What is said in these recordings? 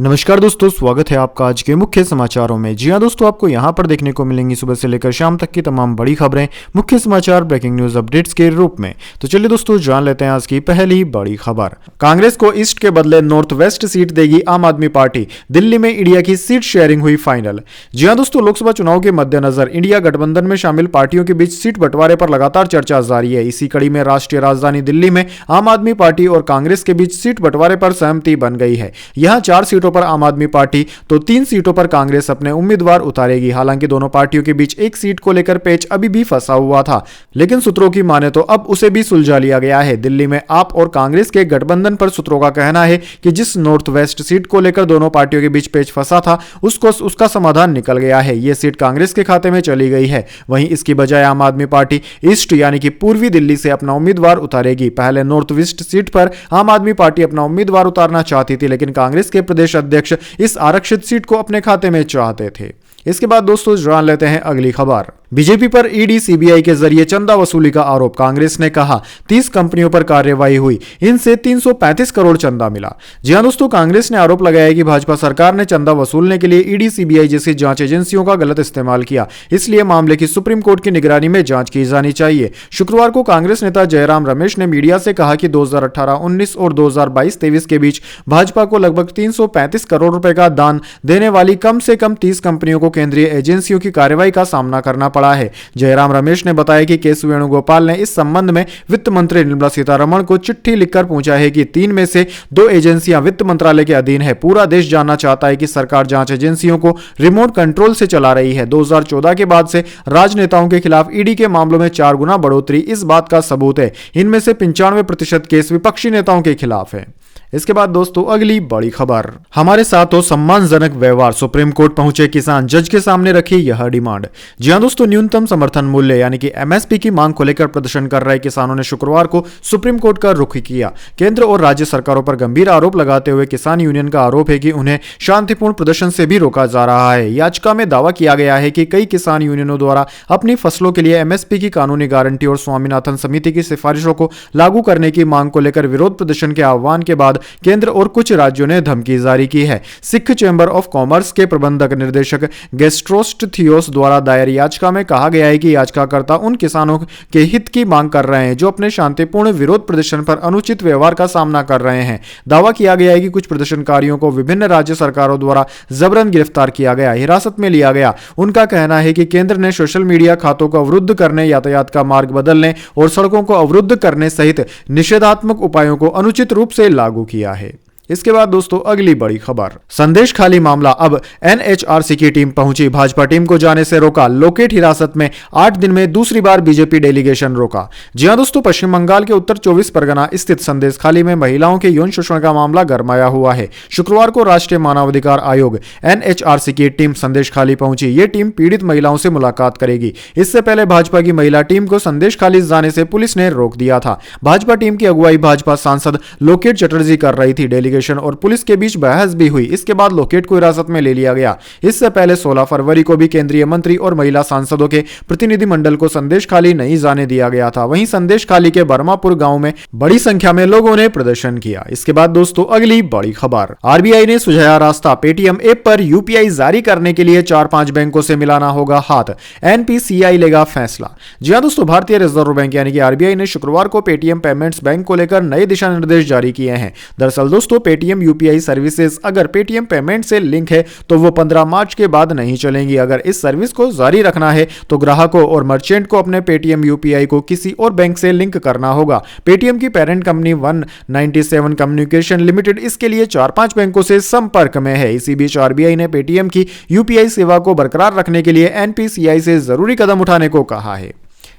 नमस्कार दोस्तों, स्वागत है आपका आज के मुख्य समाचारों में। जी हां दोस्तों, आपको यहां पर देखने को मिलेंगी सुबह से लेकर शाम तक की तमाम बड़ी खबरें मुख्य समाचार ब्रेकिंग न्यूज अपडेट्स के रूप में। तो चलिए दोस्तों, जान लेते हैं आज की पहली बड़ी खबर। कांग्रेस को ईस्ट के बदले नॉर्थ वेस्ट सीट देगी आम आदमी पार्टी, दिल्ली में इंडिया की सीट शेयरिंग हुई फाइनल। जी हां दोस्तों, लोकसभा चुनाव के मद्देनजर इंडिया गठबंधन में शामिल पार्टियों के बीच सीट बंटवारे पर लगातार चर्चा जारी है। इसी कड़ी में राष्ट्रीय राजधानी दिल्ली में आम आदमी पार्टी और कांग्रेस के बीच सीट बंटवारे पर सहमति बन गई है। यहां 4 सीटों पर आम आदमी पार्टी तो 3 सीटों पर कांग्रेस अपने उम्मीदवार उतारेगी। हालांकि दोनों पार्टियों के बीच एक सीट को लेकर पेच अभी भी फंसा हुआ था, लेकिन सूत्रों की माने तो अब उसे भी सुलझा लिया गया है। दिल्ली में आप और कांग्रेस के गठबंधन पर सूत्रों का कहना है कि जिस नॉर्थ वेस्ट सीट को लेकर दोनों पार्टियों के बीच पेच फंसा था, उसका समाधान निकल गया है। यह सीट कांग्रेस के खाते में चली गई है। वहीं इसकी बजाय आम आदमी पार्टी ईस्ट यानी कि पूर्वी दिल्ली से अपना उम्मीदवार उतारेगी। पहले नॉर्थ वेस्ट सीट पर आम आदमी पार्टी अपना उम्मीदवार उतारना चाहती थी, लेकिन कांग्रेस के प्रदेश अध्यक्ष इस आरक्षित सीट को अपने खाते में चाहते थे। इसके बाद दोस्तों, जान लेते हैं अगली खबर। बीजेपी पर ईडी सीबीआई के जरिए चंदा वसूली का आरोप। कांग्रेस ने कहा 30 कंपनियों पर कार्रवाई हुई, इनसे 335 करोड़ चंदा मिला। जी हां दोस्तों, कांग्रेस ने आरोप लगाया कि भाजपा सरकार ने चंदा वसूलने के लिए ईडी सीबीआई जैसी जांच एजेंसियों का गलत इस्तेमाल किया, इसलिए मामले की सुप्रीम कोर्ट की निगरानी में जांच की जानी चाहिए। शुक्रवार को कांग्रेस नेता जयराम रमेश ने मीडिया से कहा कि 2018-19 और 2022-23 के बीच भाजपा को लगभग 335 करोड़ रुपए का दान देने वाली कम से कम 30 कंपनियों को केंद्रीय एजेंसियों की कार्रवाई का सामना करना पड़ा है। जयराम रमेश ने बताया कि के वेणुगोपाल ने इस संबंध में वित्त मंत्री निर्मला सीतारमण को चिट्ठी लिखकर पूछा है कि 3 में से 2 एजेंसियां वित्त मंत्रालय के अधीन है। पूरा देश जानना चाहता है कि सरकार जांच एजेंसियों को रिमोट कंट्रोल से चला रही है। 2014 के बाद से राजनेताओं के खिलाफ ईडी के मामलों में 4 गुना बढ़ोतरी इस बात का सबूत है। इनमें से 95% केस विपक्षी नेताओं के खिलाफ है। इसके बाद दोस्तों, अगली बड़ी खबर। हमारे साथ हो सम्मानजनक व्यवहार, सुप्रीम कोर्ट पहुंचे किसान, जज के सामने रखी यह डिमांड। जी हां दोस्तों, न्यूनतम समर्थन मूल्य यानी कि एमएसपी की मांग को लेकर प्रदर्शन कर रहे किसानों ने शुक्रवार को सुप्रीम कोर्ट का रुख किया। केंद्र और राज्य सरकारों पर गंभीर आरोप लगाते हुए किसान यूनियन का आरोप है कि उन्हें शांतिपूर्ण प्रदर्शन से भी रोका जा रहा है। याचिका में दावा किया गया है कि कई किसान यूनियनों द्वारा अपनी फसलों के लिए एमएसपी की कानूनी गारंटी और स्वामीनाथन समिति की सिफारिशों को लागू करने की मांग को लेकर विरोध प्रदर्शन के आह्वान के बाद केंद्र और कुछ राज्यों ने धमकी जारी की है। सिख चैंबर ऑफ कॉमर्स के प्रबंधक निदेशक गेस्ट्रोस्ट थियोस द्वारा दायर याचिका में कहा गया है कि याचिकाकर्ता उन किसानों के हित की मांग कर रहे हैं जो अपने शांतिपूर्ण विरोध प्रदर्शन पर अनुचित व्यवहार का सामना कर रहे हैं। दावा किया गया है कि कुछ प्रदर्शनकारियों को विभिन्न राज्य सरकारों द्वारा जबरन गिरफ्तार किया गया, हिरासत में लिया गया। उनका कहना है कि केंद्र ने सोशल मीडिया खातों को अवरुद्ध करने, यातायात का मार्ग बदलने और सड़कों को अवरुद्ध करने सहित निषेधात्मक उपायों को अनुचित रूप से लागू किया है। इसके बाद दोस्तों, अगली बड़ी खबर। संदेश खाली मामला, अब एनएचआरसी की टीम पहुंची, भाजपा टीम को जाने से रोका। लोकेट हिरासत में 8 दिन में दूसरी बार बीजेपी डेलीगेशन रोका। जी हां दोस्तों, पश्चिम बंगाल के उत्तर 24 परगना स्थित संदेश खाली में महिलाओं के यौन शोषण का मामला गरमाया हुआ है। शुक्रवार को राष्ट्रीय मानवाधिकार आयोग एनएचआरसी की टीम संदेश खाली पहुंची। ये टीम पीड़ित महिलाओं से मुलाकात करेगी। इससे पहले भाजपा की महिला टीम को संदेश खाली जाने से पुलिस ने रोक दिया था। भाजपा टीम की अगुवाई भाजपा सांसद लोकेट चटर्जी कर रही थी। डेलीगेशन और पुलिस के बीच बहस भी हुई। इसके बाद लोकेट को हिरासत में ले लिया गया। इससे पहले 16 फरवरी को भी केंद्रीय मंत्री और महिला सांसदों के प्रतिनिधिमंडल को संदेश खाली नहीं जाने दिया गया था। वहीं संदेश खाली के बर्मापुर गांव में बड़ी संख्या में लोगों ने प्रदर्शन किया। इसके बाद दोस्तों, अगली बड़ी खबर। आरबीआई ने सुझाया रास्ता, पेटीएम ऐप पर यूपीआई जारी करने के लिए 4-5 बैंकों से मिलाना होगा हाथ, एनपीसीआई लेगा फैसला। जी हां दोस्तों, भारतीय रिजर्व बैंक यानी कि आरबीआई ने शुक्रवार को पेटीएम पेमेंट्स बैंक को लेकर नए दिशा निर्देश जारी किए हैं। दरअसल दोस्तों, पेटीएम यूपीआई सर्विसेज अगर पेटीएम पेमेंट से लिंक है तो वो 15 मार्च के बाद नहीं चलेंगी। अगर इस सर्विस को जारी रखना है तो ग्राहकों और मर्चेंट को अपने पेटीएम यूपीआई को किसी और बैंक से लिंक करना होगा। पेटीएम की पेरेंट कंपनी 197 कम्युनिकेशन लिमिटेड इसके लिए 4-5 बैंकों से संपर्क में है। इसी बीच आरबीआई ने पेटीएम की यूपीआई सेवा को बरकरार रखने के लिए एनपीसीआई से जरूरी कदम उठाने को कहा है।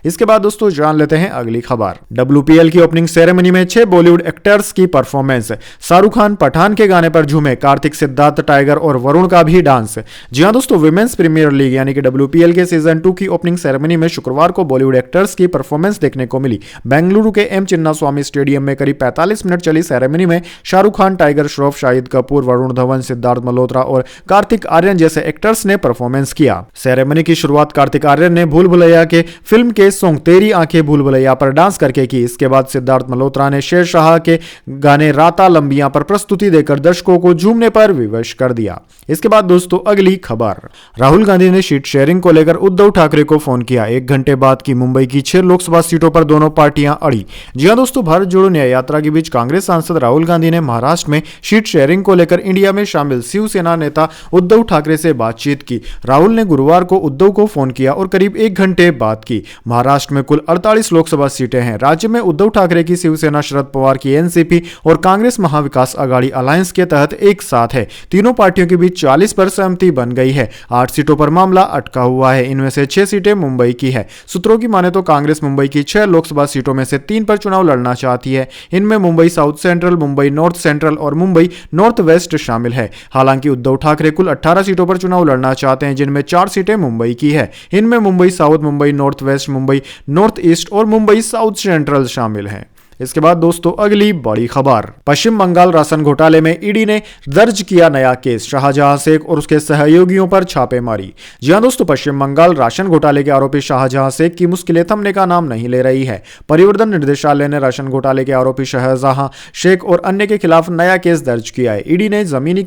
इसके बाद दोस्तों, जान लेते हैं अगली खबर। डब्ल्यूपीएल की ओपनिंग सेरेमनी में 6 बॉलीवुड एक्टर्स की परफॉर्मेंस। शाहरुख खान पठान के गाने पर झूमे, कार्तिक, सिद्धार्थ, टाइगर और वरुण का भी डांस। जी हां दोस्तों, विमेंस प्रीमियर लीग यानी कि डब्ल्यूपीएल के सीजन 2 की ओपनिंग सेरेमनी में शुक्रवार को बॉलीवुड एक्टर्स की परफॉर्मेंस देखने को मिली। बेंगलुरु के एम चिन्नास्वामी स्टेडियम में करीब 45 मिनट चली सेरेमनी में शाहरुख खान, टाइगर श्रॉफ, शाहिद कपूर, वरुण धवन, सिद्धार्थ मल्होत्रा और कार्तिक आर्यन जैसे एक्टर्स ने परफॉर्मेंस किया। सेरेमनी की शुरुआत कार्तिक आर्यन ने भूल भुलैया के फिल्म के सॉन्ग तेरी आंखें भूल भुलैया पर डांस करके की। इसके बाद सिद्धार्थ मल्होत्रा ने शेरशाह के गाने राता लंबियां पर प्रस्तुति देकर दर्शकों को झूमने पर विवश कर दिया। इसके बाद दोस्तों अगली खबर, राहुल गांधी ने सीट शेयरिंग को लेकर उद्धव ठाकरे को फोन किया। 1 घंटे बाद की मुंबई की 6 लोकसभा सीटों पर दोनों पार्टियां अड़ी। जी हां दोस्तों, भारत जोड़ो न्याय यात्रा के बीच कांग्रेस सांसद राहुल गांधी ने महाराष्ट्र में सीट शेयरिंग को लेकर इंडिया में शामिल शिवसेना नेता उद्धव ठाकरे से बातचीत की। राहुल ने गुरुवार को उद्धव को फोन किया और करीब 1 घंटे बात की। महाराष्ट्र में कुल 48 लोकसभा सीटें हैं। राज्य में उद्धव ठाकरे की शिवसेना, शरद पवार की एनसीपी और कांग्रेस महाविकास आघाड़ी अलायंस के तहत एक साथ है। तीनों पार्टियों के बीच 40 पर सहमति बन गई है। 8 सीटों पर मामला अटका हुआ है। इनमें से 6 सीटें मुंबई की है। सूत्रों की माने तो कांग्रेस मुंबई की 6 लोकसभा सीटों में से 3 पर चुनाव लड़ना चाहती है। इनमें Mumbai south central, Mumbai north central और मुंबई नॉर्थ वेस्ट शामिल है। हालांकि उद्धव ठाकरे कुल 18 सीटों पर चुनाव लड़ना चाहते हैं, जिनमें 4 सीटें मुंबई की है। इनमें Mumbai south, Mumbai north west, Mumbai north east और मुंबई साउथ सेंट्रल शामिल हैं। इसके बाद दोस्तों अगली बड़ी खबर, पश्चिम बंगाल राशन घोटाले में ईडी ने दर्ज किया नया केस। शाहजहां शेख और उसके सहयोगियों पर छापेमारी। जी हां दोस्तों, पश्चिम बंगाल राशन घोटाले के आरोपी शाहजहां शेख की मुश्किलें थमने का नाम नहीं ले रही है। परिवर्तन निर्देशालय ने राशन घोटाले के आरोपी शाहजहां शेख और अन्य के खिलाफ नया केस दर्ज किया है। ईडी ने जमीन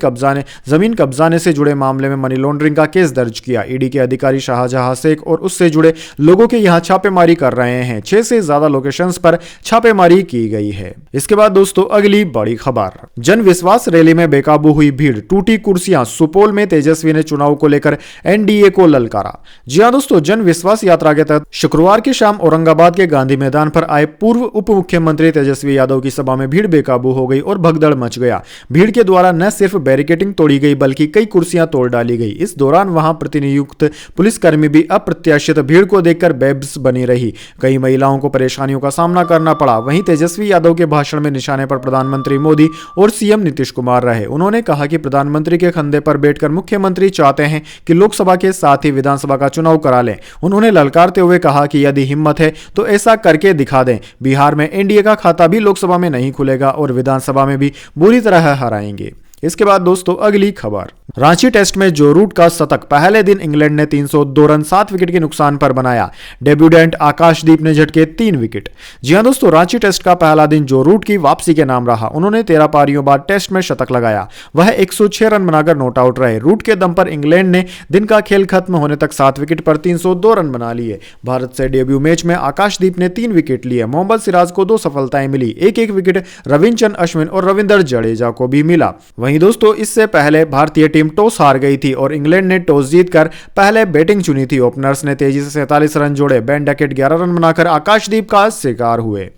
कब्जाने से जुड़े मामले में मनी लॉन्ड्रिंग का केस दर्ज किया। ईडी के अधिकारी शाहजहां शेख और उससे जुड़े लोगों के यहां छापेमारी कर रहे हैं। 6 से ज्यादा लोकेशंस पर छापेमारी की गई है। इसके बाद दोस्तों अगली बड़ी खबर, जन विश्वास रैली में बेकाबू हुई भीड़, टूटी कुर्सियां। सुपौल में तेजस्वी ने चुनाव को लेकर एनडीए को ललकारा। जी हां दोस्तों, जन विश्वास यात्रा के तहत शुक्रवार की शाम औरंगाबाद के गांधी मैदान पर आए पूर्व उप मुख्यमंत्री तेजस्वी यादव की सभा में भीड़ बेकाबू हो गई और भगदड़ मच गया। भीड़ के द्वारा न सिर्फ बैरिकेडिंग तोड़ी गई बल्कि कई कुर्सियां तोड़ डाली गई। इस दौरान वहां प्रतिनियुक्त पुलिसकर्मी भी अप्रत्याशित भीड़ को देखकर बेबस बनी रही। कई महिलाओं को परेशानियों का सामना करना पड़ा। वहीं तेजस्वी यादव के भाषण में निशाने पर प्रधानमंत्री मोदी और सीएम नीतीश कुमार रहे। उन्होंने कहा कि प्रधानमंत्री के कंधे पर बैठकर मुख्यमंत्री चाहते हैं कि लोकसभा के साथ ही विधानसभा का चुनाव करा लें। उन्होंने ललकारते हुए कहा कि यदि हिम्मत है तो ऐसा करके दिखा दें। बिहार में एनडीए का खाता भी लोकसभा में नहीं खुलेगा और विधानसभा में भी बुरी तरह हराएंगे। इसके बाद दोस्तों अगली खबर, रांची टेस्ट में जो रूट का शतक। पहले दिन इंग्लैंड ने 302 रन 7 विकेट के नुकसान पर बनाया। डेब्यूटेंट आकाशदीप ने झटके 3 विकेट। जी हां दोस्तों, रांची टेस्ट का पहला दिन जो रूट की वापसी के नाम रहा। उन्होंने 13 पारियों बाद टेस्ट में शतक लगाया। वह 106 रन बनाकर नॉट आउट रहे। रूट के दम पर इंग्लैंड ने दिन का खेल खत्म होने तक 7 विकेट पर 302 रन बना लिए। भारत से डेब्यू मैच में आकाशदीप ने 3 विकेट लिए। मोहम्मद सिराज को 2 सफलताएं मिली। एक विकेट रविचंद्रन अश्विन और रविंद्र जडेजा को भी मिला। वहीं दोस्तों इससे पहले भारतीय टीम टॉस हार गई थी और इंग्लैंड ने टॉस जीतकर पहले बैटिंग चुनी थी। ओपनर्स ने तेजी से 47 रन जोड़े। बेन डकेट 11 रन बनाकर आकाशदीप का शिकार हुए।